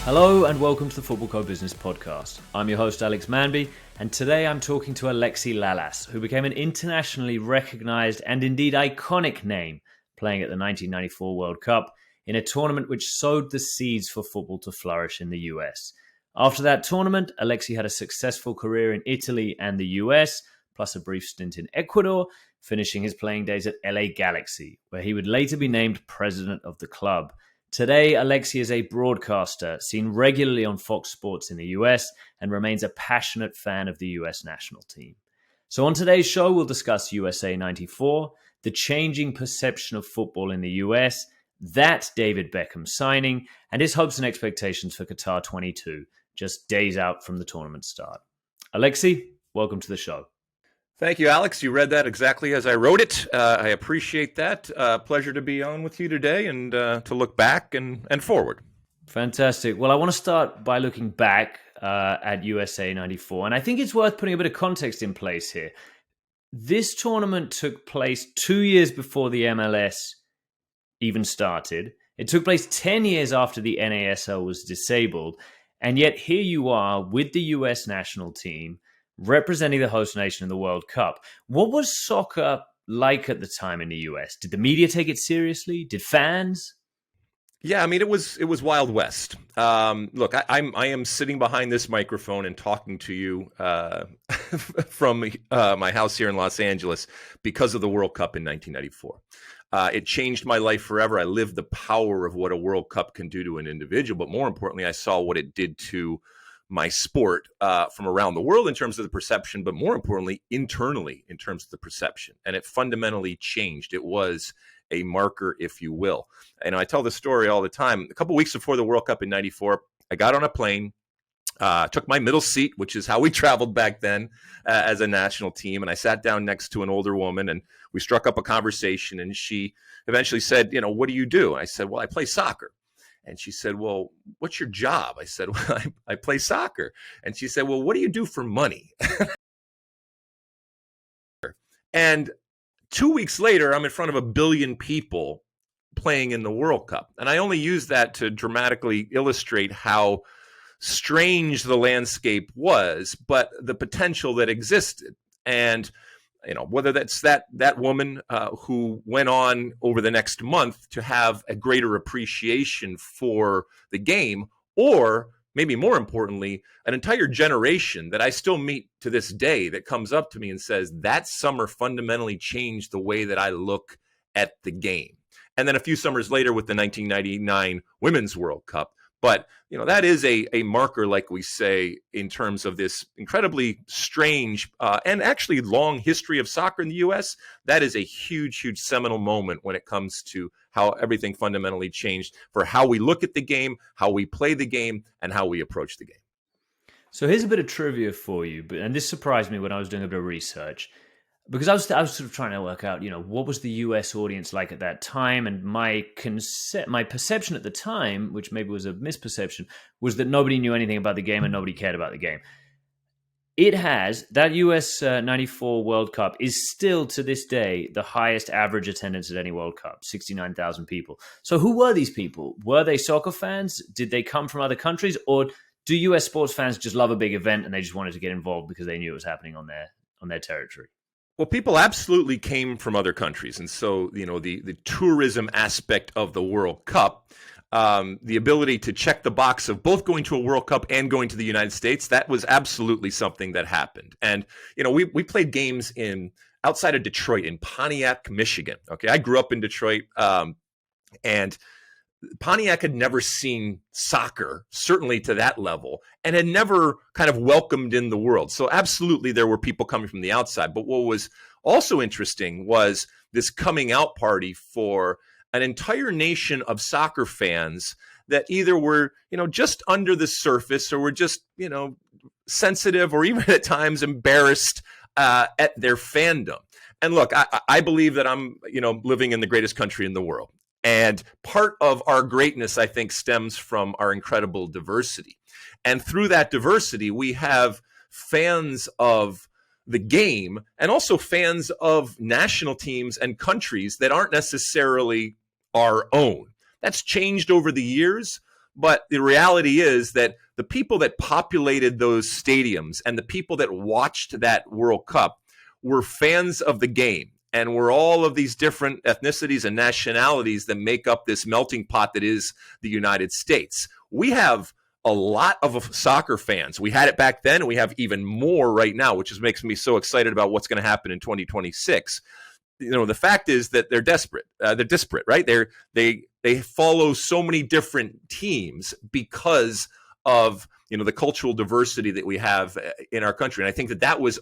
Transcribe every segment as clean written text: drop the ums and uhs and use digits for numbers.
Hello and welcome to the Footballco Business Podcast. I'm your host Alex Manby, and today I'm talking to Alexi Lalas, who became an internationally recognized and indeed iconic name playing at the 1994 World Cup in a tournament which sowed the seeds for football to flourish in the US. After that tournament, Alexi had a successful career in Italy and the US, plus a brief stint in Ecuador, finishing his playing days at LA Galaxy, where he would later be named president of the club. Today, Alexi is a broadcaster, seen regularly on Fox Sports in the US, and remains a passionate fan of the US national team. So on today's show, we'll discuss USA 94, the changing perception of football in the US, that David Beckham signing, and his hopes and expectations for Qatar 22, just days out from the tournament start. Alexi, welcome to the show. Thank you, Alex. You read that exactly as I wrote it. I appreciate that. Pleasure to be on with you today and to look back and forward. Fantastic. Well, I want to start by looking back at USA 94, and I think it's worth putting a bit of context in place here. This tournament took place 2 years before the MLS even started. It took place 10 years after the NASL was disabled, and yet here you are with the US national team representing the host nation in the World Cup. What was soccer like at the time in the US? Did the media take it seriously? Did fans? Yeah, I mean, it was Wild West. Look, I am sitting behind this microphone and talking to you from my house here in Los Angeles because of the World Cup in 1994. It changed my life forever. I lived the power of what a World Cup can do to an individual, but more importantly, I saw what it did to my sport from around the world in terms of the perception, but more importantly, internally in terms of the perception. And it fundamentally changed. It was a marker, if you will. And I tell this story all the time. A couple of weeks before the World Cup in 94, I got on a plane, took my middle seat, which is how we traveled back then as a national team. And I sat down next to an older woman and we struck up a conversation. And she eventually said, what do you do? I said, well, I play soccer. And she said, well, what's your job? I said, well, I play soccer. And she said, well, what do you do for money? And 2 weeks later, I'm in front of 1 billion people playing in the World Cup. And I only use that to dramatically illustrate how strange the landscape was, but the potential that existed. And whether that's that woman who went on over the next month to have a greater appreciation for the game, or maybe more importantly, an entire generation that I still meet to this day that comes up to me and says, that summer fundamentally changed the way that I look at the game. And then a few summers later with the 1999 Women's World Cup. But, that is a marker, like we say, in terms of this incredibly strange and actually long history of soccer in the U.S. That is a huge, huge seminal moment when it comes to how everything fundamentally changed for how we look at the game, how we play the game, and how we approach the game. So here's a bit of trivia for you, and this surprised me when I was doing a bit of research. Because I was sort of trying to work out, what was the US audience like at that time? And my perception at the time, which maybe was a misperception, was that nobody knew anything about the game and nobody cared about the game. That US 94 World Cup is still to this day the highest average attendance at any World Cup, 69,000 people. So who were these people? Were they soccer fans? Did they come from other countries? Or do US sports fans just love a big event and they just wanted to get involved because they knew it was happening on their territory? Well, people absolutely came from other countries. And so, the tourism aspect of the World Cup, the ability to check the box of both going to a World Cup and going to the United States, that was absolutely something that happened. And, we played games outside of Detroit in Pontiac, Michigan. Okay, I grew up in Detroit, and Pontiac had never seen soccer, certainly to that level, and had never kind of welcomed in the world. So absolutely there were people coming from the outside. But what was also interesting was this coming out party for an entire nation of soccer fans that either were, just under the surface or were just, sensitive or even at times embarrassed at their fandom. And look, I believe that I'm, living in the greatest country in the world. And part of our greatness, I think, stems from our incredible diversity. And through that diversity, we have fans of the game and also fans of national teams and countries that aren't necessarily our own. That's changed over the years, But the reality is that the people that populated those stadiums and the people that watched that World Cup were fans of the game. And we're all of these different ethnicities and nationalities that make up this melting pot that is the United States. We have a lot of soccer fans. We had it back then, and we have even more right now, which makes me so excited about what's going to happen in 2026. The fact is that they're desperate. They're disparate, right? They follow so many different teams because of the cultural diversity that we have in our country. And I think that was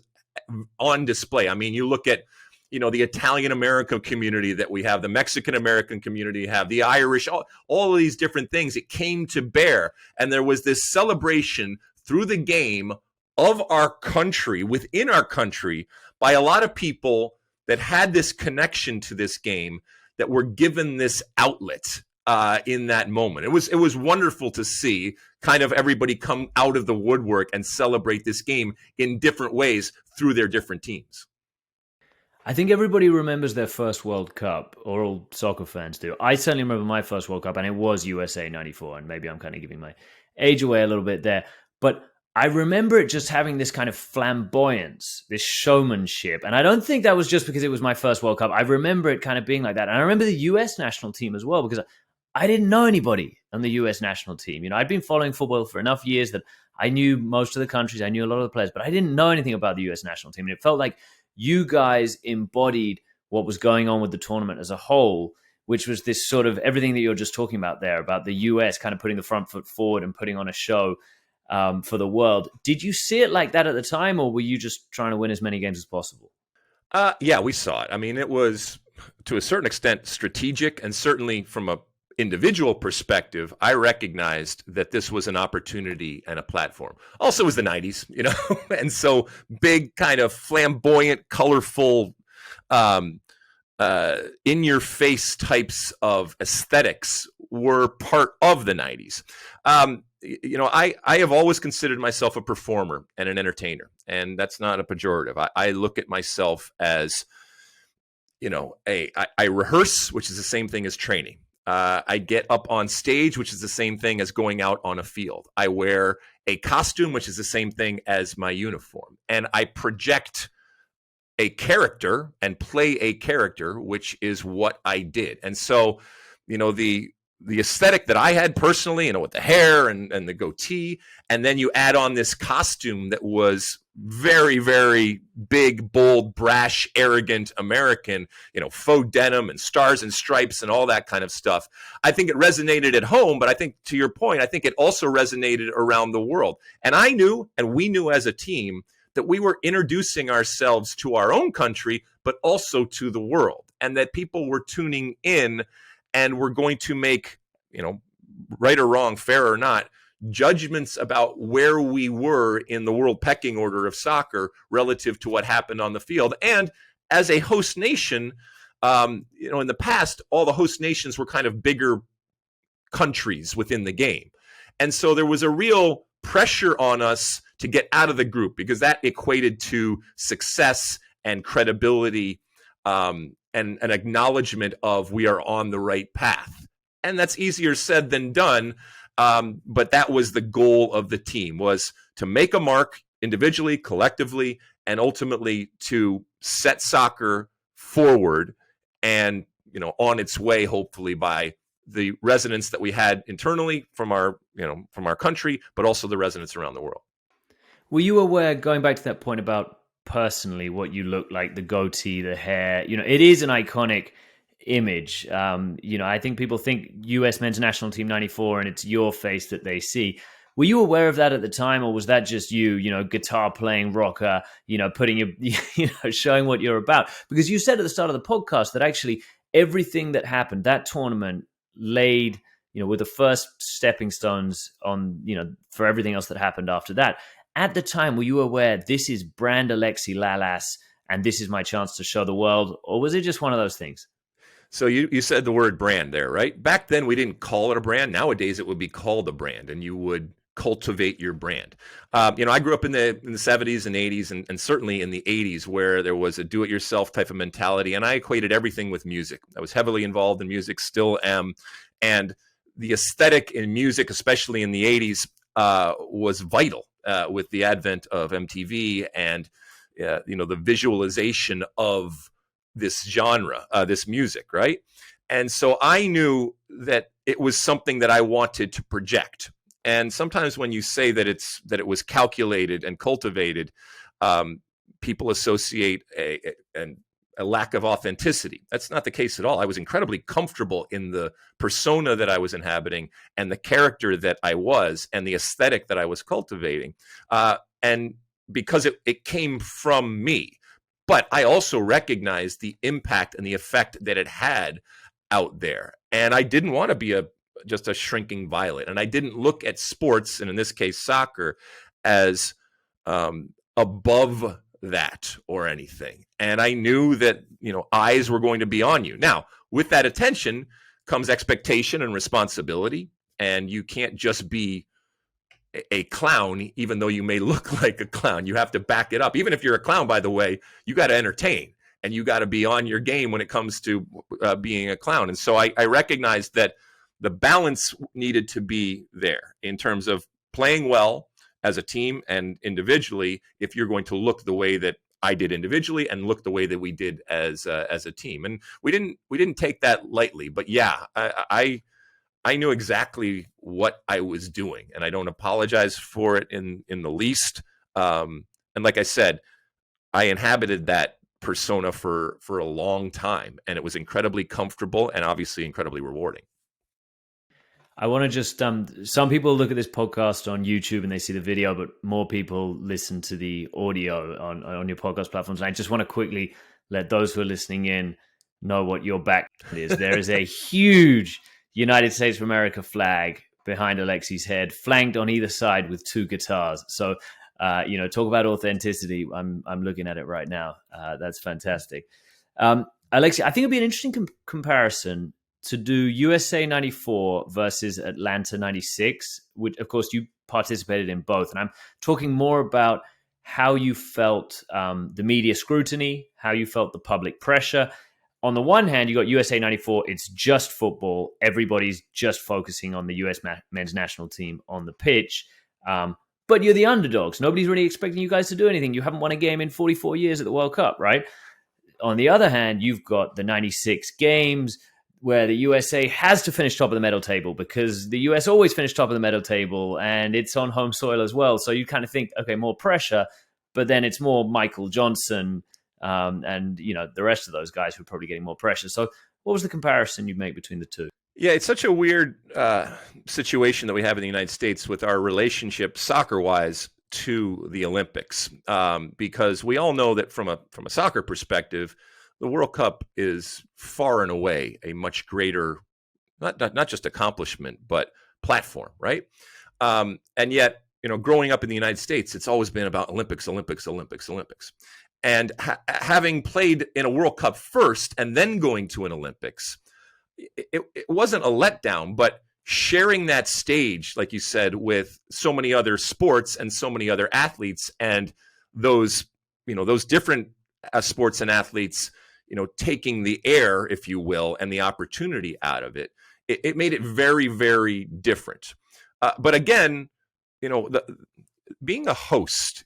on display. I mean, you look at the Italian American community that we have, the Mexican American community have, the Irish, all of these different things. It came to bear, and there was this celebration through the game of our country, within our country, by a lot of people that had this connection to this game, that were given this outlet in that moment. It was wonderful to see kind of everybody come out of the woodwork and celebrate this game in different ways through their different teams. I think everybody remembers their first World Cup, or all soccer fans do. I certainly remember my first World Cup, and it was USA 94, and maybe I'm kind of giving my age away a little bit there. But I remember it just having this kind of flamboyance, this showmanship. And I don't think that was just because it was my first World Cup. I remember it kind of being like that. And I remember the US national team as well, because I didn't know anybody on the US national team. I'd been following football for enough years that I knew most of the countries, I knew a lot of the players, but I didn't know anything about the US national team. And it felt like you guys embodied what was going on with the tournament as a whole, which was this sort of everything that you're just talking about there, about the US kind of putting the front foot forward and putting on a show for the world. Did you see it like that at the time, or were you just trying to win as many games as possible? Yeah, we saw it. I mean, it was to a certain extent strategic, and certainly from a individual perspective, I recognized that this was an opportunity and a platform. Also, it was the 90s, and so big, kind of flamboyant, colorful, in-your-face types of aesthetics were part of the 90s. I have always considered myself a performer and an entertainer, and that's not a pejorative. I look at myself as, I rehearse, which is the same thing as training. I get up on stage, which is the same thing as going out on a field. I wear a costume, which is the same thing as my uniform. And I project a character and play a character, which is what I did. And so, the aesthetic that I had personally, with the hair and the goatee, and then you add on this costume that was very, very big, bold, brash, arrogant American, faux denim and stars and stripes and all that kind of stuff. I think it resonated at home, but I think, to your point, I think it also resonated around the world. And I knew, and we knew as a team, that we were introducing ourselves to our own country, but also to the world, and that people were tuning in and were going to make, right or wrong, fair or not, judgments about where we were in the world pecking order of soccer relative to what happened on the field. And as a host nation, in the past, all the host nations were kind of bigger countries within the game. And so there was a real pressure on us to get out of the group, because that equated to success and credibility, and an acknowledgement of we are on the right path. And that's easier said than done. But that was the goal of the team, was to make a mark individually, collectively, and ultimately to set soccer forward and, on its way, hopefully, by the resonance that we had internally from our country, but also the resonance around the world. Were you aware, going back to that point about personally what you look like, the goatee, the hair, it is an iconic image. I think people think US men's national team 94 and it's your face that they see. Were you aware of that at the time, or was that just you, guitar playing rocker, putting your, showing what you're about? Because you said at the start of the podcast that actually everything that happened, that tournament laid, with the first stepping stones on, for everything else that happened after that. At the time, were you aware this is brand Alexi Lalas and this is my chance to show the world? Or was it just one of those things? So you said the word brand there, right? Back then, we didn't call it a brand. Nowadays, it would be called a brand, and you would cultivate your brand. I grew up in the 70s and 80s, and certainly in the 80s, where there was a do-it-yourself type of mentality, and I equated everything with music. I was heavily involved in music, still am, and the aesthetic in music, especially in the 80s, was vital with the advent of MTV and the visualization of this genre, this music, right? And so I knew that it was something that I wanted to project. And sometimes when you say that it was calculated and cultivated, people associate a lack of authenticity. That's not the case at all. I was incredibly comfortable in the persona that I was inhabiting and the character that I was and the aesthetic that I was cultivating. And because it came from me. But I also recognized the impact and the effect that it had out there. And I didn't want to be just a shrinking violet. And I didn't look at sports, and in this case, soccer, as above that or anything. And I knew that, eyes were going to be on you. Now, with that attention comes expectation and responsibility. And you can't just be a clown, even though you may look like a clown. You have to back it up. Even if you're a clown, by the way, you got to entertain and you got to be on your game when it comes to being a clown. And so I recognized that the balance needed to be there in terms of playing well as a team and individually, if you're going to look the way that I did individually and look the way that we did as a team. And we didn't take that lightly, but yeah, I knew exactly what I was doing, and I don't apologize for it in the least. And like I said, I inhabited that persona for a long time, and it was incredibly comfortable and obviously incredibly rewarding. I want to just, some people look at this podcast on YouTube and they see the video, but more people listen to the audio on your podcast platforms. And I just want to quickly let those who are listening in know what your background is. There is a huge United States of America flag behind Alexi's head, flanked on either side with two guitars. So, talk about authenticity. I'm looking at it right now. That's fantastic. Alexi, I think it'd be an interesting comparison to do USA 94 versus Atlanta 96, which of course you participated in both. And I'm talking more about how you felt the media scrutiny, how you felt the public pressure. On the one hand, you got USA 94, it's just football. Everybody's just focusing on the US men's national team on the pitch. But you're the underdogs. Nobody's really expecting you guys to do anything. You haven't won a game in 44 years at the World Cup, right? On the other hand, you've got the 96 games where the USA has to finish top of the medal table because the US always finished top of the medal table and it's on home soil as well. So you kind of think, okay, more pressure, but then it's more Michael Johnson and the rest of those guys who are probably getting more pressure. So what was the comparison you make between the two? Yeah, it's such a weird situation that we have in the United States with our relationship soccer-wise to the Olympics, because we all know that from a soccer perspective, the World Cup is far and away a much greater, not just accomplishment, but platform, right? And yet, growing up in the United States, it's always been about Olympics, Olympics, Olympics, Olympics. And having played in a World Cup first and then going to an Olympics, it wasn't a letdown, but sharing that stage, like you said, with so many other sports and so many other athletes and those different sports and athletes, taking the air, if you will, and the opportunity out of it, it made it very, very different. But again, being a host,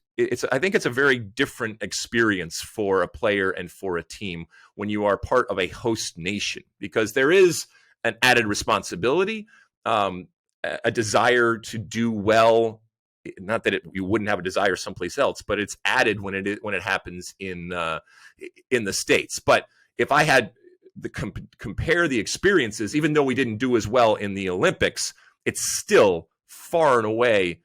I think it's a very different experience for a player and for a team when you are part of a host nation, because there is an added responsibility, a desire to do well. Not that you wouldn't have a desire someplace else, but it's added when it happens in the States. But if I had to compare the experiences, even though we didn't do as well in the Olympics, it's still far and away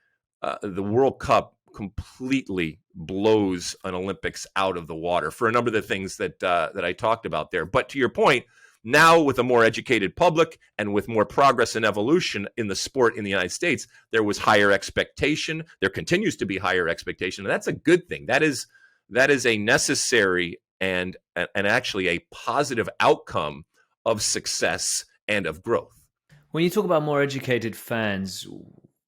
the World Cup completely blows an Olympics out of the water for a number of the things that I talked about there. But to your point, now with a more educated public and with more progress and evolution in the sport in the United States, there was higher expectation. There continues to be higher expectation, and that's a good thing. That is a necessary and actually a positive outcome of success and of growth. When you talk about more educated fans,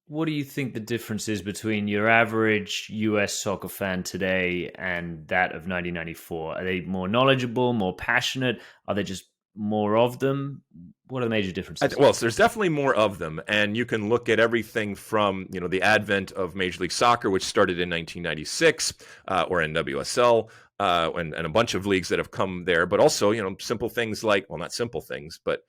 what do you think the difference is between your average US soccer fan today and that of 1994? Are they more knowledgeable, more passionate? Are they just more of them? What are the major differences? Well, so there's definitely more of them, and you can look at everything from the advent of Major League Soccer, which started in 1996, or NWSL, and a bunch of leagues that have come there, but also simple things like, well, not simple things, but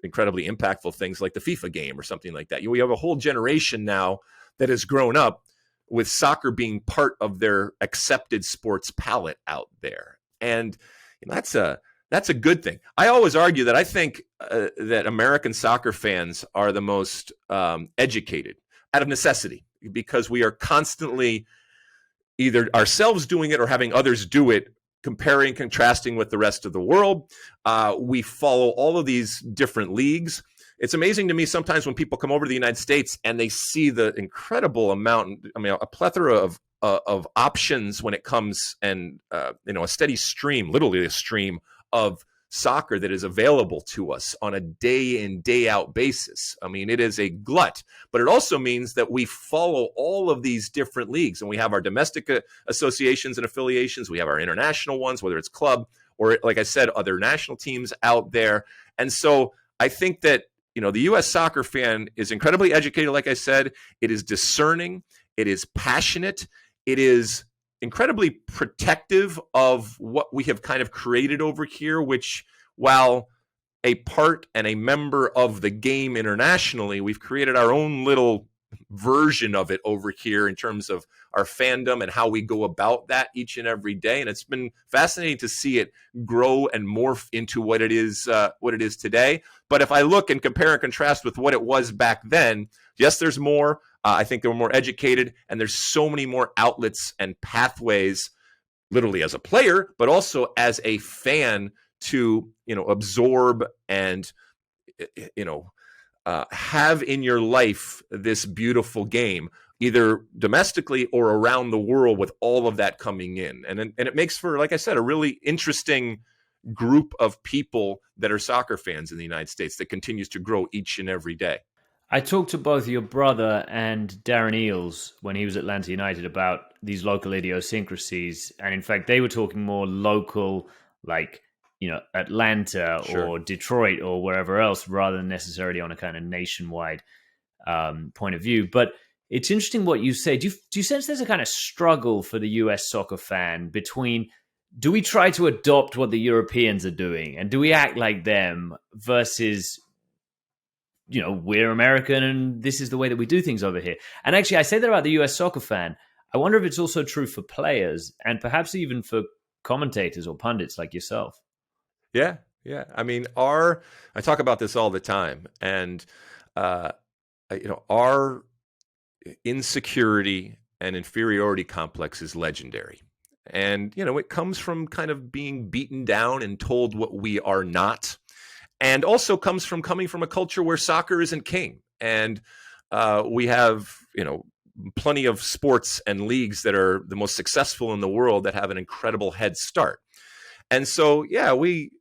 incredibly impactful things like the FIFA game or something like that. We have a whole generation now that has grown up with soccer being part of their accepted sports palette out there, and that's a good thing. I always argue that I think that American soccer fans are the most educated out of necessity, because we are constantly either ourselves doing it or having others do it, comparing, contrasting with the rest of the world. We follow all of these different leagues. It's amazing to me sometimes when people come over to the United States and they see the incredible amount, a plethora of options when it comes, and a steady stream, literally a stream of soccer that is available to us on a day in, day out basis. It is a glut, but it also means that we follow all of these different leagues, and we have our domestic associations and affiliations. We have our international ones, whether it's club or, like I said, other national teams out there. And so I think that, the U.S. soccer fan is incredibly educated. Like I said, it is discerning. It is passionate. It is incredibly protective of what we have kind of created over here, which, while a part and a member of the game internationally, we've created our own little version of it over here in terms of our fandom and how we go about that each and every day. And it's been fascinating to see it grow and morph into what it is today. But if I look and compare and contrast with what it was back then, yes, there's more. I think they were more educated, and there's so many more outlets and pathways, literally as a player, but also as a fan, to absorb and have in your life this beautiful game, either domestically or around the world, with all of that coming in. And it makes for, like I said, a really interesting group of people that are soccer fans in the United States that continues to grow each and every day. I talked to both your brother and Darren Eales when he was at Atlanta United about these local idiosyncrasies. And in fact, they were talking more local, like, Atlanta Sure. or Detroit or wherever else, rather than necessarily on a kind of nationwide point of view. But it's interesting what you say. Do you sense there's a kind of struggle for the US soccer fan between, do we try to adopt what the Europeans are doing and do we act like them, versus, we're American and this is the way that we do things over here? And actually, I say that about the US soccer fan. I wonder if it's also true for players and perhaps even for commentators or pundits like yourself. Yeah. I talk about this all the time, and our insecurity and inferiority complex is legendary. And, it comes from kind of being beaten down and told what we are not, and also coming from a culture where soccer isn't king. And we have, plenty of sports and leagues that are the most successful in the world that have an incredible head start. And so, yeah, we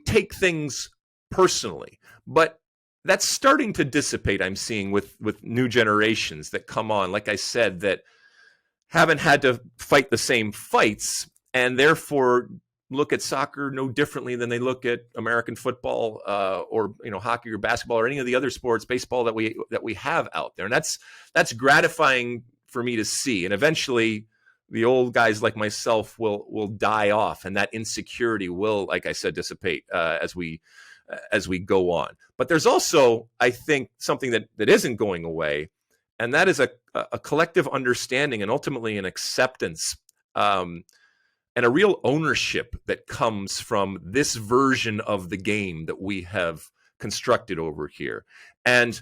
take things personally, but that's starting to dissipate. I'm seeing with new generations that come on, like I said, that haven't had to fight the same fights, and therefore look at soccer no differently than they look at American football, or hockey or basketball or any of the other sports, baseball that we have out there. And that's gratifying for me to see. And eventually the old guys like myself will die off, and that insecurity will, like I said, dissipate as we go on. But there's also, I think, something that isn't going away, and that is a collective understanding and ultimately an acceptance, and a real ownership that comes from this version of the game that we have constructed over here. And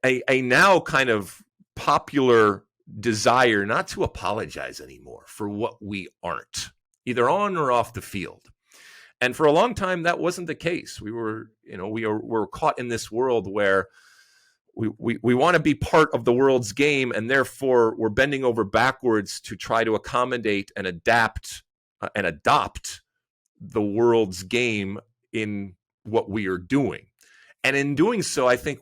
a now kind of popular desire not to apologize anymore for what we aren't, either on or off the field. And for a long time, that wasn't the case. We're caught in this world where we want to be part of the world's game, and therefore we're bending over backwards to try to accommodate and adapt and adopt the world's game in what we are doing. And in doing so, I think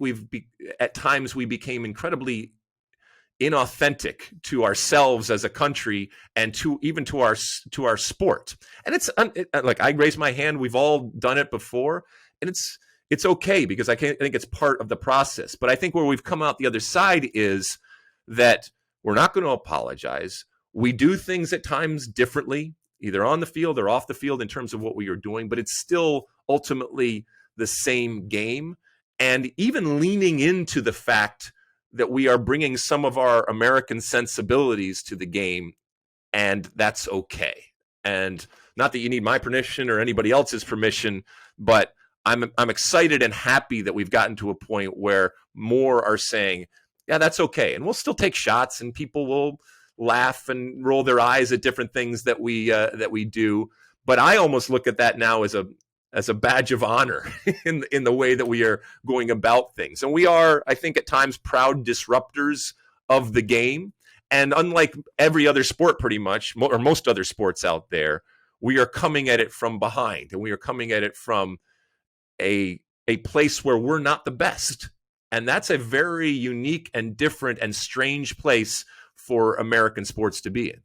at times we became incredibly inauthentic to ourselves as a country and to our sport. And it's like, I raise my hand. We've all done it before, and it's okay, because I think it's part of the process. But I think where we've come out the other side is that we're not going to apologize. We do things at times differently, either on the field or off the field, in terms of what we are doing, but it's still ultimately the same game. And even leaning into the fact that we are bringing some of our American sensibilities to the game, and that's okay. And not that you need my permission or anybody else's permission, but I'm excited and happy that we've gotten to a point where more are saying, yeah, that's okay. And we'll still take shots, and people will laugh and roll their eyes at different things that we do. But I almost look at that now as a badge of honor in the way that we are going about things. And we are, I think, at times proud disruptors of the game. And unlike every other sport, pretty much, or most other sports out there, we are coming at it from behind, and we are coming at it from a place where we're not the best. And that's a very unique and different and strange place for American sports to be in.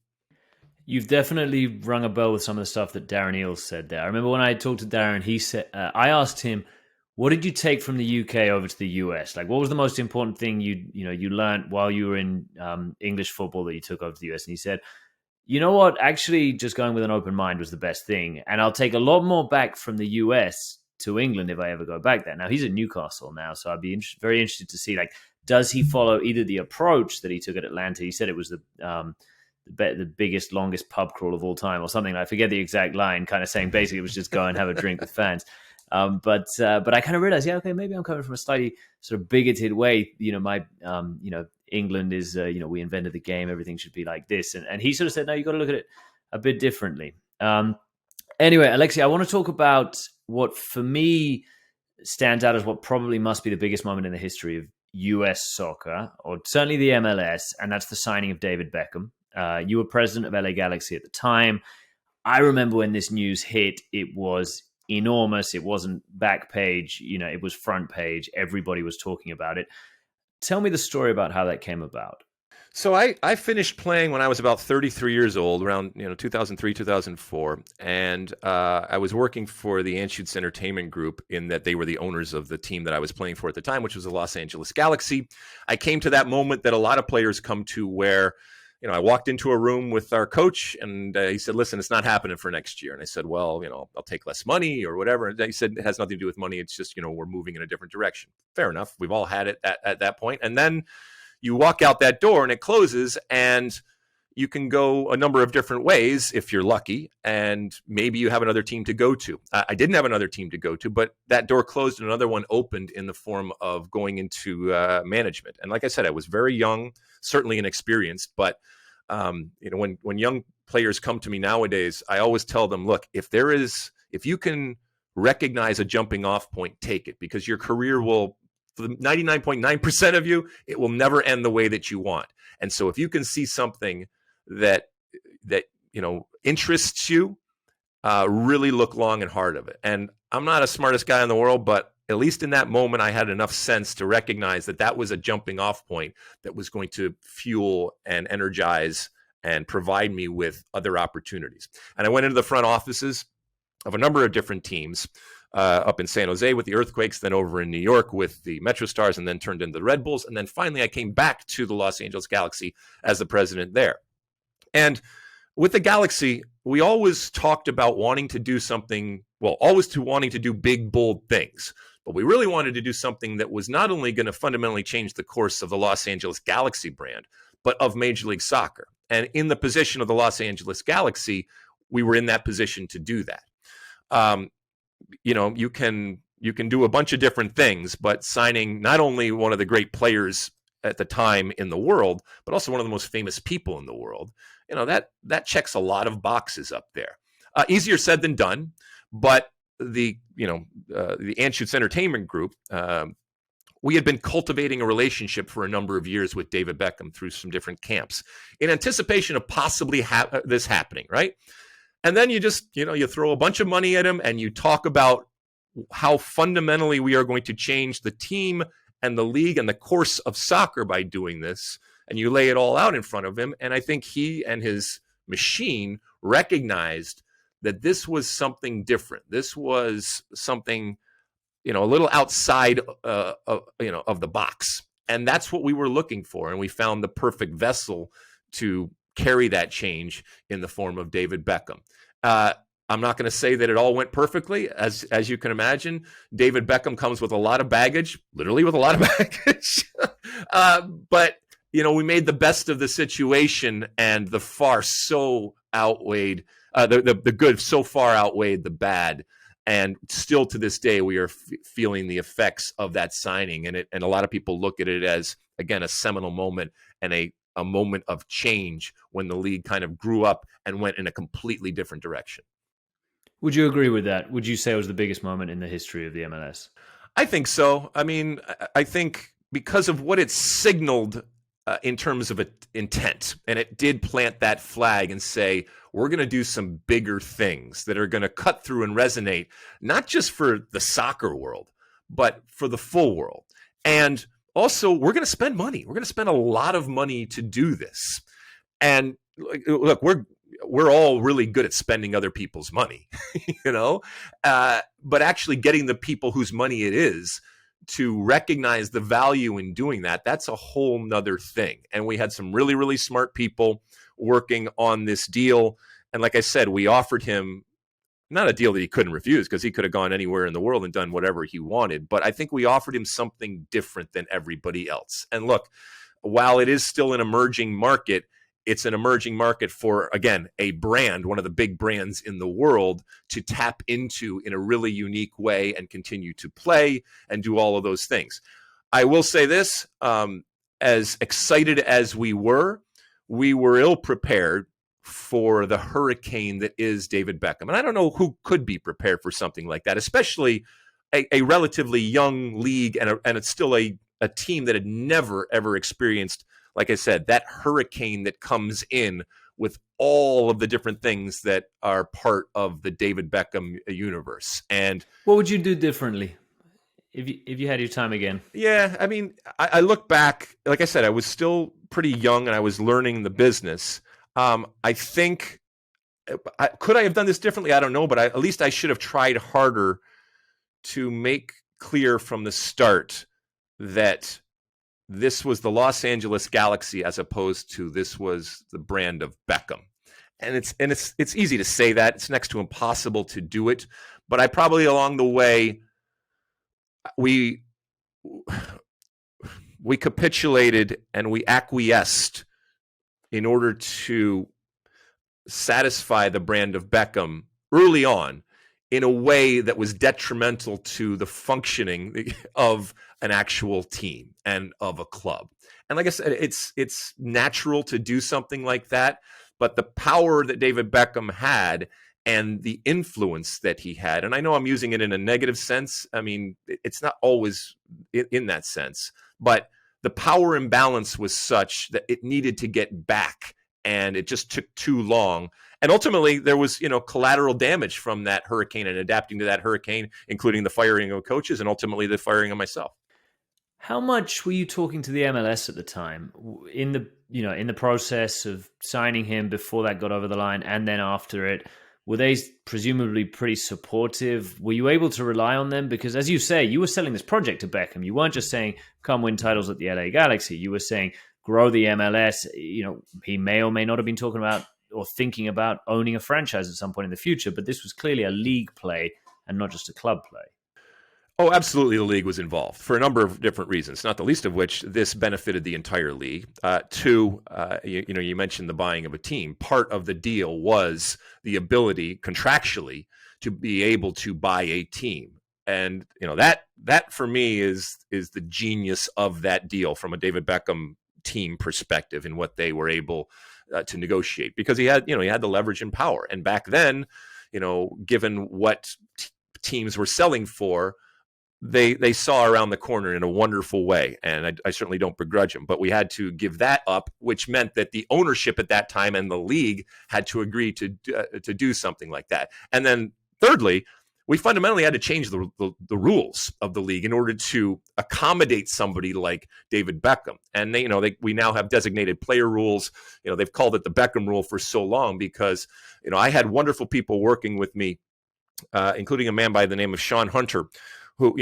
You've definitely rung a bell with some of the stuff that Darren Eales said there. I remember when I talked to Darren, he said, I asked him, what did you take from the UK over to the US? Like, what was the most important thing you learned while you were in English football that you took over to the US? And he said, you know what? Actually, just going with an open mind was the best thing. And I'll take a lot more back from the US to England if I ever go back there. Now, he's at Newcastle now, so I'd be very interested to see, like, does he follow either the approach that he took at Atlanta? He said it was the biggest, longest pub crawl of all time or something. I forget the exact line, kind of saying basically it was just go and have a drink with fans. But I kind of realized, yeah, okay, maybe I'm coming from a slightly sort of bigoted way. England is, we invented the game. Everything should be like this. And he sort of said, no, you got to look at it a bit differently. Anyway, Alexi, I want to talk about what for me stands out as what probably must be the biggest moment in the history of US soccer, or certainly the MLS, and that's the signing of David Beckham. You were president of LA Galaxy at the time. I remember when this news hit, it was enormous. It wasn't back page, it was front page. Everybody was talking about it. Tell me the story about how that came about. So I finished playing when I was about 33 years old, around 2003, 2004, and I was working for the Anschutz Entertainment Group, in that they were the owners of the team that I was playing for at the time, which was the Los Angeles Galaxy. I came to that moment that a lot of players come to, where I walked into a room with our coach, and he said, listen, it's not happening for next year. And I said, well, I'll take less money or whatever. And he said, it has nothing to do with money. It's just, we're moving in a different direction. Fair enough. We've all had it at that point. And then you walk out that door and it closes, and you can go a number of different ways if you're lucky, and maybe you have another team to go to. I didn't have another team to go to, but that door closed and another one opened in the form of going into management. And like I said, I was very young, certainly inexperienced, but when young players come to me nowadays, I always tell them, look, if you can recognize a jumping off point, take it, because your career will, for the 99.9% of you, it will never end the way that you want. And so if you can see something that interests you, really look long and hard of it. And I'm not the smartest guy in the world, but at least in that moment, I had enough sense to recognize that was a jumping off point that was going to fuel and energize and provide me with other opportunities. And I went into the front offices of a number of different teams, up in San Jose with the Earthquakes, then over in New York with the Metro Stars, and then turned into the Red Bulls. And then finally, I came back to the Los Angeles Galaxy as the president there. And with the Galaxy, we always talked about wanting to do something, wanting to do big, bold things. But we really wanted to do something that was not only going to fundamentally change the course of the Los Angeles Galaxy brand, but of Major League Soccer. And in the position of the Los Angeles Galaxy, we were in that position to do that. You can do a bunch of different things, but signing not only one of the great players at the time in the world, but also one of the most famous people in the world, that checks a lot of boxes up there. Easier said than done, but the Anschutz Entertainment Group, we had been cultivating a relationship for a number of years with David Beckham through some different camps in anticipation of possibly this happening, right? And then you just, you throw a bunch of money at him and you talk about how fundamentally we are going to change the team and the league and the course of soccer by doing this. and you lay it all out in front of him. And I think he and his machine recognized that this was something different. This was something, a little outside of the box. And that's what we were looking for. And we found the perfect vessel to carry that change in the form of David Beckham. I'm not going to say that it all went perfectly. As you can imagine, David Beckham comes with a lot of baggage, literally with a lot of baggage. But, we made the best of the situation, and the far so outweighed, the good so far outweighed the bad. And still to this day, we are feeling the effects of that signing. And a lot of people look at it as, again, a seminal moment and a moment of change when the league kind of grew up and went in a completely different direction. Would you agree with that? Would you say it was the biggest moment in the history of the MLS? I think so. I mean, I think because of what it signaled in terms of intent, and it did plant that flag and say, we're going to do some bigger things that are going to cut through and resonate, not just for the soccer world, but for the full world. And also, we're going to spend money. We're going to spend a lot of money to do this. And look, we're all really good at spending other people's money, but actually getting the people whose money it is to recognize the value in doing that, that's a whole nother thing. And we had some really, really smart people working on this deal. And like I said, we offered him not a deal that he couldn't refuse, because he could have gone anywhere in the world and done whatever he wanted. But I think we offered him something different than everybody else. And look, while it is still an emerging market, it's an emerging market for, again, a brand, one of the big brands in the world, to tap into in a really unique way and continue to play and do all of those things. I will say this, as excited as we were ill prepared for the hurricane that is David Beckham. And I don't know who could be prepared for something like that, especially a relatively young league and it's still a team that had never, ever experienced, like I said, that hurricane that comes in with all of the different things that are part of the David Beckham universe. And what would you do differently if you had your time again? Yeah, I mean, I look back, like I said, I was still pretty young and I was learning the business. I think, could I have done this differently? I don't know, but at least I should have tried harder to make clear from the start that this was the Los Angeles Galaxy as opposed to this was the brand of Beckham. And it's easy to say that. It's next to impossible to do it. But I probably along the way, we capitulated and we acquiesced in order to satisfy the brand of Beckham early on in a way that was detrimental to the functioning of an actual team and of a club. And like I said, it's natural to do something like that, but the power that David Beckham had and the influence that he had, and I know I'm using it in a negative sense. I mean, it's not always in that sense, but the power imbalance was such that it needed to get back, and it just took too long. And ultimately, there was, collateral damage from that hurricane and adapting to that hurricane, including the firing of coaches and ultimately the firing of myself. How much were you talking to the MLS at the time in the process of signing him before that got over the line and then after it? Were they presumably pretty supportive? Were you able to rely on them? Because as you say, you were selling this project to Beckham. You weren't just saying, come win titles at the LA Galaxy. You were saying, grow the MLS. He may or may not have been talking about or thinking about owning a franchise at some point in the future, but this was clearly a league play and not just a club play. Oh, absolutely. The league was involved for a number of different reasons, not the least of which this benefited the entire league. Two, you mentioned the buying of a team. Part of the deal was the ability contractually to be able to buy a team. And, that for me is the genius of that deal from a David Beckham team perspective and what they were able to negotiate, because he had the leverage and power. And back then, given what teams were selling for, they saw around the corner in a wonderful way, and I certainly don't begrudge him. But we had to give that up, which meant that the ownership at that time and the league had to agree to do something like that. And then thirdly, we fundamentally had to change the rules of the league in order to accommodate somebody like David Beckham. And we now have designated player rules. They've called it the Beckham rule for so long because I had wonderful people working with me, including a man by the name of Sean Hunter, who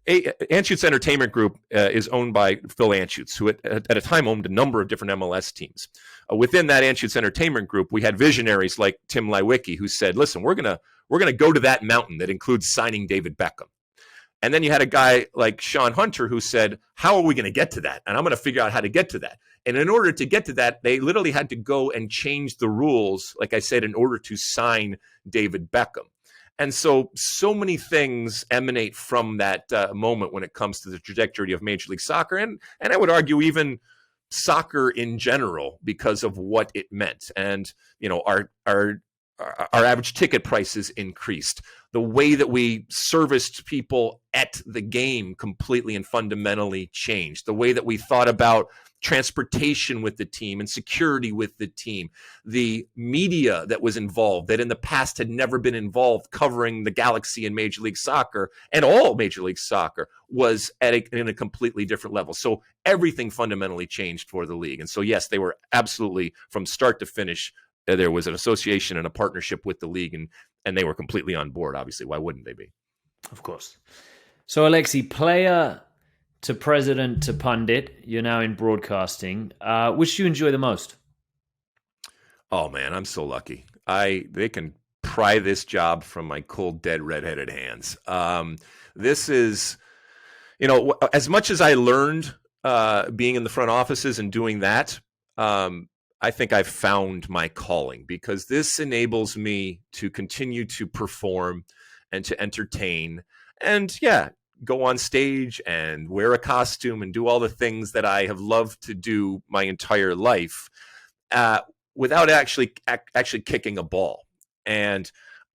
Anschutz Entertainment Group is owned by Phil Anschutz, who at a time owned a number of different MLS teams. Within that Anschutz Entertainment Group, we had visionaries like Tim Leiweke, who said, "Listen, we're gonna go to that mountain that includes signing David Beckham." And then you had a guy like Sean Hunter who said, "How are we going to get to that? And I'm going to figure out how to get to that." And in order to get to that, they literally had to go and change the rules, like I said, in order to sign David Beckham. And so many things emanate from that moment when it comes to the trajectory of Major League Soccer, and I would argue even soccer in general, because of what it meant. And our average ticket prices increased. The way that we serviced people at the game completely and fundamentally changed. The way that we thought about transportation with the team and security with the team. The media that was involved, that in the past had never been involved, covering the Galaxy and Major League Soccer and all Major League Soccer, was in a completely different level. So everything fundamentally changed for the league. And so, yes, they were absolutely, from start to finish, there was an association and a partnership with the league, and they were completely on board, obviously. Why wouldn't they be? Of course. So, Alexi, player to president to pundit, you're now in broadcasting. Which do you enjoy the most? Oh, man, I'm so lucky. They can pry this job from my cold, dead, redheaded hands. This is, as much as I learned being in the front offices and doing that, I think I've found my calling, because this enables me to continue to perform and to entertain and, go on stage and wear a costume and do all the things that I have loved to do my entire life without actually kicking a ball. And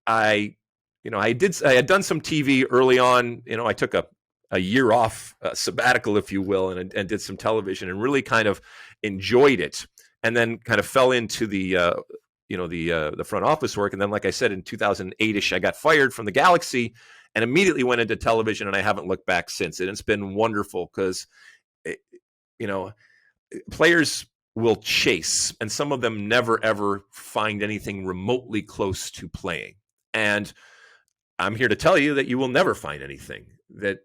I had done some TV early on. I took a year off, sabbatical, if you will, and did some television and really kind of enjoyed it. And then kind of fell into the front office work. And then, like I said, in 2008-ish, I got fired from the Galaxy and immediately went into television, and I haven't looked back since. And it's been wonderful because, players will chase, and some of them never, ever find anything remotely close to playing. And I'm here to tell you that you will never find anything that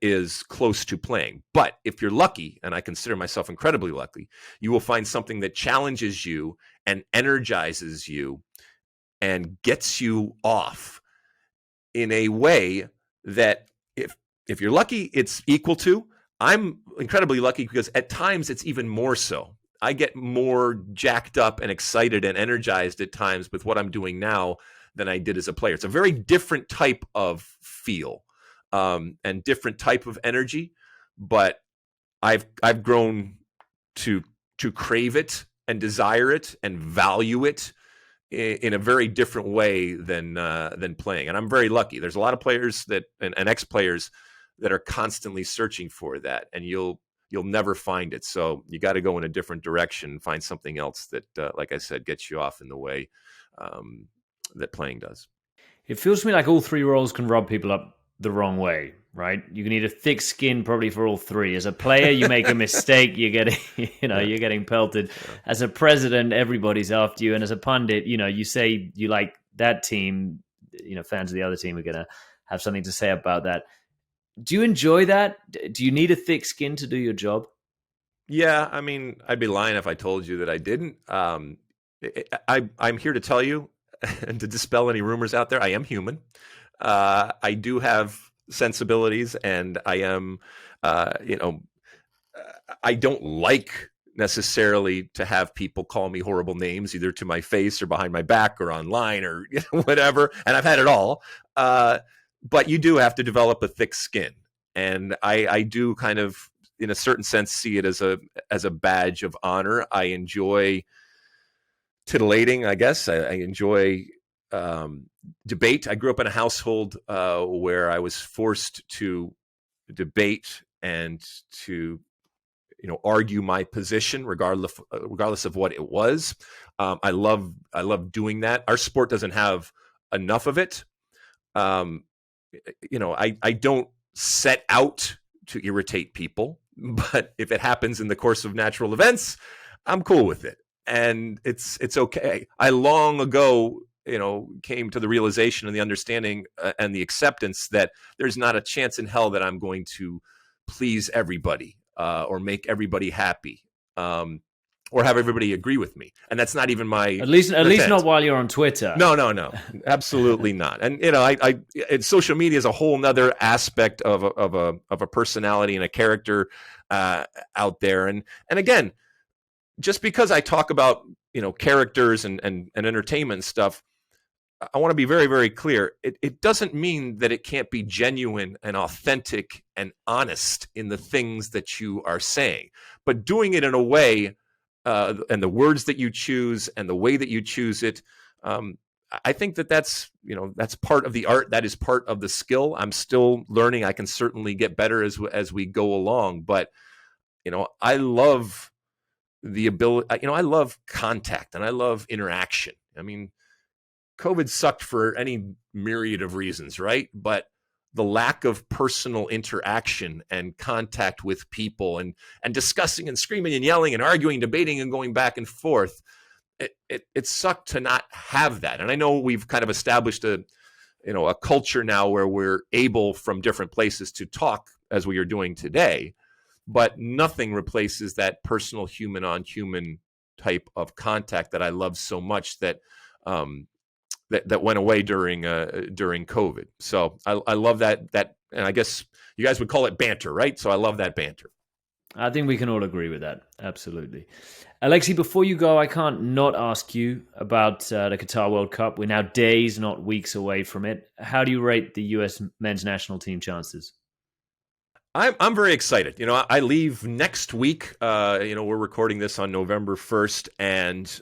is close to playing. But if you're lucky, and I consider myself incredibly lucky, you will find something that challenges you and energizes you and gets you off in a way that if you're lucky, it's equal to. I'm incredibly lucky because at times it's even more so. I get more jacked up and excited and energized at times with what I'm doing now than I did as a player. It's a very different type of feel. And different type of energy, but I've grown to crave it and desire it and value it in a very different way than playing. And I'm very lucky. There's a lot of players and ex-players that are constantly searching for that, and you'll never find it. So you got to go in a different direction, find something else that, like I said, gets you off in the way that playing does. It feels to me like all three roles can rub people up the wrong way, right? You need a thick skin probably for all three. As a player, you make a mistake, you're getting pelted. As a president, everybody's after you. And as a pundit, you say you like that team, fans of the other team are going to have something to say about that. Do you enjoy that? Do you need a thick skin to do your job? Yeah, I mean, I'd be lying if I told you that I didn't. I'm here to tell you and to dispel any rumors out there. I am human. I do have sensibilities, and I am, I don't like necessarily to have people call me horrible names, either to my face or behind my back or online or whatever. And I've had it all. But you do have to develop a thick skin. And I do kind of, in a certain sense, see it as a badge of honor. I enjoy titillating, I guess. I enjoy debate. I grew up in a household where I was forced to debate and to argue my position regardless of what it was. I love doing that. Our sport doesn't have enough of it. Um, I don't set out to irritate people, but if it happens in the course of natural events, I'm cool with it. And it's okay. I long ago, came to the realization and the understanding and the acceptance that there's not a chance in hell that I'm going to please everybody or make everybody happy. Or have everybody agree with me, and that's not even my at least not while you're on Twitter. No, absolutely not. And social media is a whole nother aspect of a personality and a character out there. And again, just because I talk about characters and entertainment stuff, I want to be very, very clear. It doesn't mean that it can't be genuine and authentic and honest in the things that you are saying, but doing it in a way. And the words that you choose and the way that you choose it, I think that's part of the art. That is part of the skill. I'm still learning. I can certainly get better as we go along. But I love the ability. I love contact and I love interaction. I mean, COVID sucked for any myriad of reasons, right? But the lack of personal interaction and contact with people and discussing and screaming and yelling and arguing, debating and going back and forth, it sucked to not have that. And I know we've kind of established a culture now where we're able from different places to talk as we are doing today, but nothing replaces that personal human on human type of contact that I love so much that went away during COVID. So I love that, and I guess you guys would call it banter, right? So I love that banter. I think we can all agree with that. Absolutely. Alexi, before you go, I can't not ask you about the Qatar World Cup. We're now days, not weeks away from it. How do you rate the US men's national team chances? I'm very excited. I leave next week. We're recording this on November 1st, and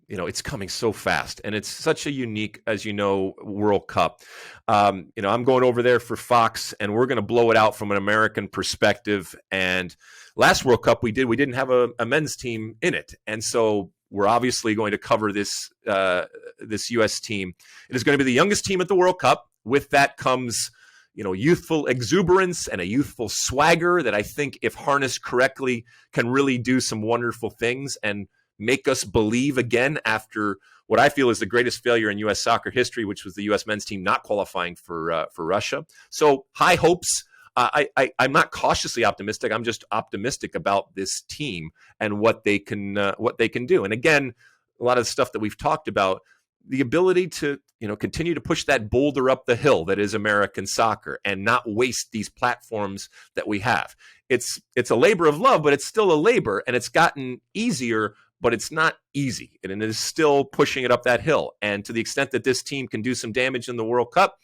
it's coming so fast, and it's such a unique, as World Cup. I'm going over there for Fox, and we're going to blow it out from an American perspective. And last World Cup we didn't have a men's team in it, and so we're obviously going to cover this U.S. team. It is going to be the youngest team at the World Cup. With that comes youthful exuberance and a youthful swagger that I think, if harnessed correctly, can really do some wonderful things and make us believe again after what I feel is the greatest failure in U.S. soccer history, which was the U.S. men's team not qualifying for Russia. So high hopes. I'm not cautiously optimistic. I'm just optimistic about this team and what they can do. And again, a lot of the stuff that we've talked about, the ability to continue to push that boulder up the hill that is American soccer and not waste these platforms that we have. It's a labor of love, but it's still a labor, and it's gotten easier, but it's not easy, and it is still pushing it up that hill. And to the extent that this team can do some damage in the World Cup,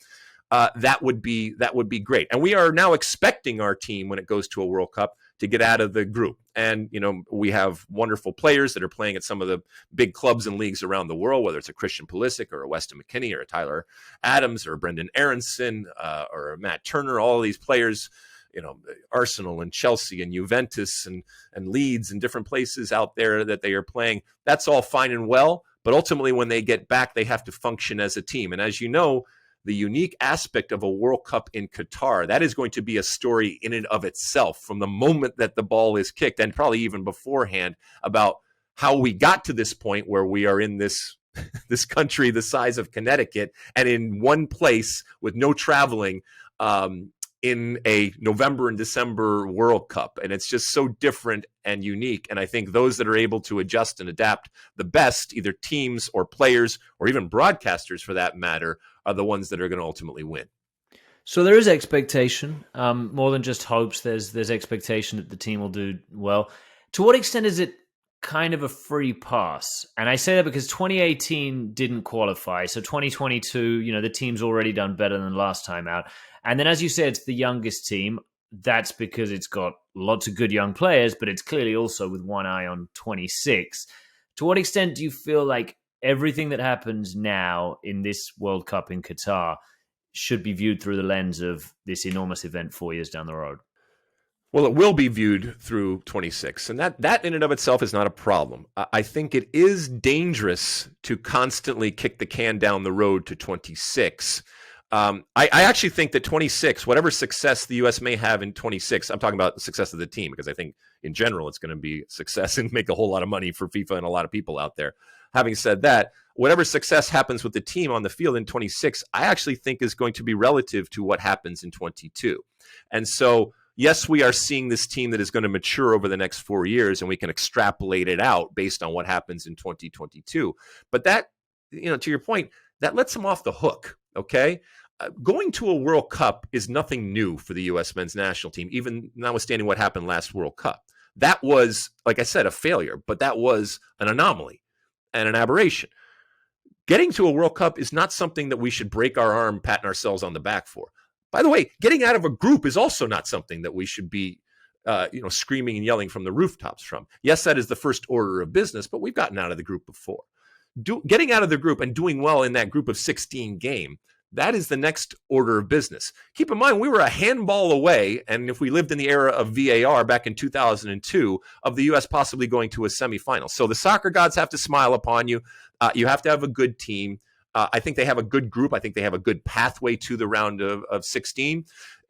that would be great. And we are now expecting our team, when it goes to a World Cup, to get out of the group. And, we have wonderful players that are playing at some of the big clubs and leagues around the world, whether it's a Christian Pulisic or a Weston McKennie or a Tyler Adams or a Brendan Aronson or a Matt Turner, all of these players, Arsenal and Chelsea and Juventus and Leeds and different places out there that they are playing. That's all fine and well. But ultimately, when they get back, they have to function as a team. And as you know, the unique aspect of a World Cup in Qatar, that is going to be a story in and of itself from the moment that the ball is kicked, and probably even beforehand, about how we got to this point where we are in this country the size of Connecticut and in one place with no traveling in a November and December World Cup. And it's just so different and unique. And I think those that are able to adjust and adapt the best, either teams or players or even broadcasters for that matter, are the ones that are going to ultimately win. So there is expectation, more than just hopes. There's expectation that the team will do well. To what extent is it kind of a free pass? And I say that because 2018 didn't qualify. So 2022, the team's already done better than last time out. And then, as you said, it's the youngest team. That's because it's got lots of good young players, but it's clearly also with one eye on 26. To what extent do you feel like everything that happens now in this World Cup in Qatar should be viewed through the lens of this enormous event 4 years down the road? Well, it will be viewed through 26, and that in and of itself is not a problem. I think it is dangerous to constantly kick the can down the road to 26 I actually think that 26, whatever success the U.S. may have in 26, I'm talking about the success of the team, because I think in general it's going to be success and make a whole lot of money for FIFA and a lot of people out there. Having said that, whatever success happens with the team on the field in 26, I actually think is going to be relative to what happens in 22. And so, yes, we are seeing this team that is going to mature over the next 4 years, and we can extrapolate it out based on what happens in 2022. But that, to your point, that lets them off the hook, okay? Going to a World Cup is nothing new for the U.S. men's national team, even notwithstanding what happened last World Cup. That was, like I said, a failure, but that was an anomaly and an aberration. Getting to a World Cup is not something that we should break our arm, patting ourselves on the back for. By the way, getting out of a group is also not something that we should be screaming and yelling from the rooftops from. Yes, that is the first order of business, but we've gotten out of the group before. Getting out of the group and doing well in that group of 16 game, that is the next order of business. Keep in mind, we were a handball away, and if we lived in the era of VAR back in 2002, of the U.S. possibly going to a semifinal. So the soccer gods have to smile upon you. You have to have a good team. I think they have a good group. I think they have a good pathway to the round of 16.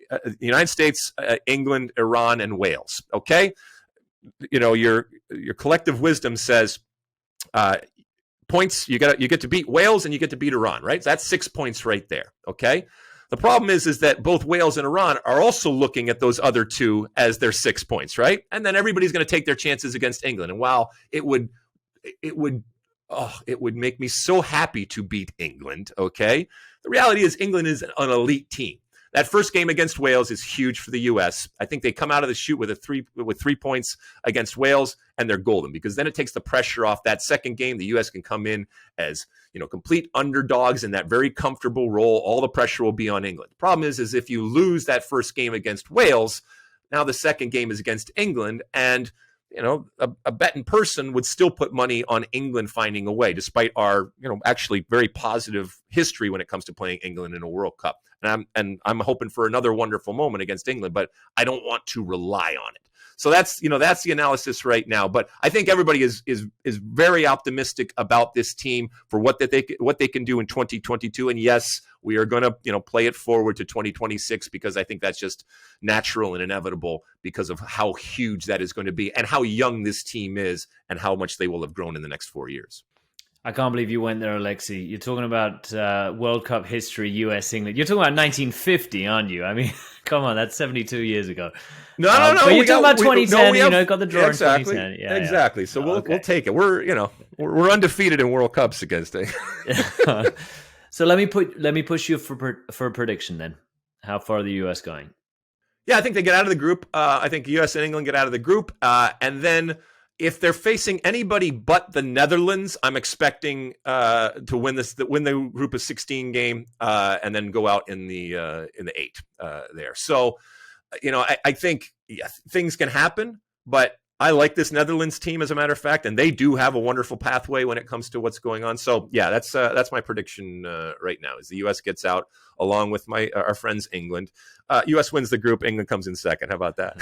The United States, England, Iran, and Wales. Okay, your collective wisdom says points. You get to beat Wales and you get to beat Iran, right? So that's 6 points right there. Okay. The problem is that both Wales and Iran are also looking at those other two as their 6 points, right? And then everybody's going to take their chances against England. And while it would make me so happy to beat England, okay? The reality is England is an elite team. That first game against Wales is huge for the U.S. I think they come out of the chute with 3 points against Wales, and they're golden, because then it takes the pressure off. That second game, the U.S. can come in as complete underdogs in that very comfortable role. All the pressure will be on England. The problem is if you lose that first game against Wales, now the second game is against England, and a betting person would still put money on England finding a way, despite our, actually very positive history when it comes to playing England in a World Cup. And I'm hoping for another wonderful moment against England, but I don't want to rely on it. So that's the analysis right now. But I think everybody is very optimistic about this team for what they can do in 2022. And yes, we are going to play it forward to 2026, because I think that's just natural and inevitable because of how huge that is going to be and how young this team is and how much they will have grown in the next 4 years. I can't believe you went there, Alexi. You're talking about World Cup history, US, England. You're talking about 1950, aren't you? I mean, come on, that's 72 years ago. No. But you're talking about 2010. Got the draw in 2010. Yeah, exactly. So we'll take it. We're undefeated in World Cups against it. So let me push you for a prediction then. How far are the US going? Yeah, I think they get out of the group. I think US and England get out of the group, and then if they're facing anybody but the Netherlands, I'm expecting to win the group of 16 game, and then go out in the 8 there. So, I think things can happen, but I like this Netherlands team, as a matter of fact, and they do have a wonderful pathway when it comes to what's going on. So, yeah, that's my prediction right now. Is the U.S. gets out along with our friends England. U.S. wins the group. England comes in second. How about that?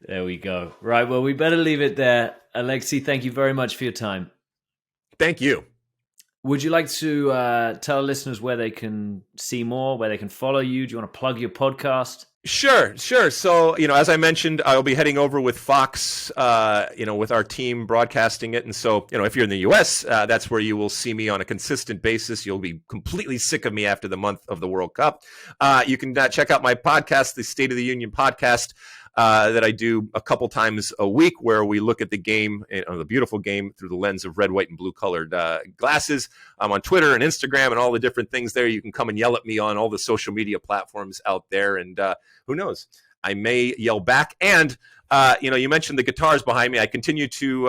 There we go. Right. Well, we better leave it there. Alexi, thank you very much for your time. Thank you. Would you like to tell listeners where they can see more, where they can follow you? Do you want to plug your podcast? Sure. So, as I mentioned, I'll be heading over with Fox, with our team broadcasting it. And so, if you're in the U.S., that's where you will see me on a consistent basis. You'll be completely sick of me after the month of the World Cup. You can check out my podcast, the State of the Union podcast, that I do a couple times a week, where we look at the game, the beautiful game, through the lens of red, white, and blue colored glasses. I'm on Twitter and Instagram and all the different things there. You can come and yell at me on all the social media platforms out there. And who knows? I may yell back. And you mentioned the guitars behind me. I continue to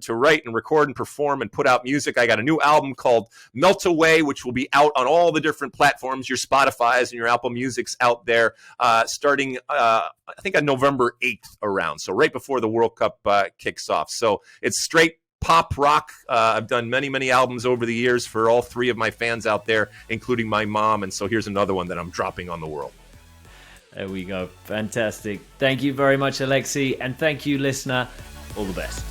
write and record and perform and put out music. I got a new album called Melt Away, which will be out on all the different platforms, your Spotify's and your Apple Music's out there, starting I think on November 8th around. So right before the World Cup kicks off. So it's straight pop rock. I've done many, many albums over the years for all three of my fans out there, including my mom. And so here's another one that I'm dropping on the world. There we go. Fantastic. Thank you very much, Alexi. And thank you, listener. All the best.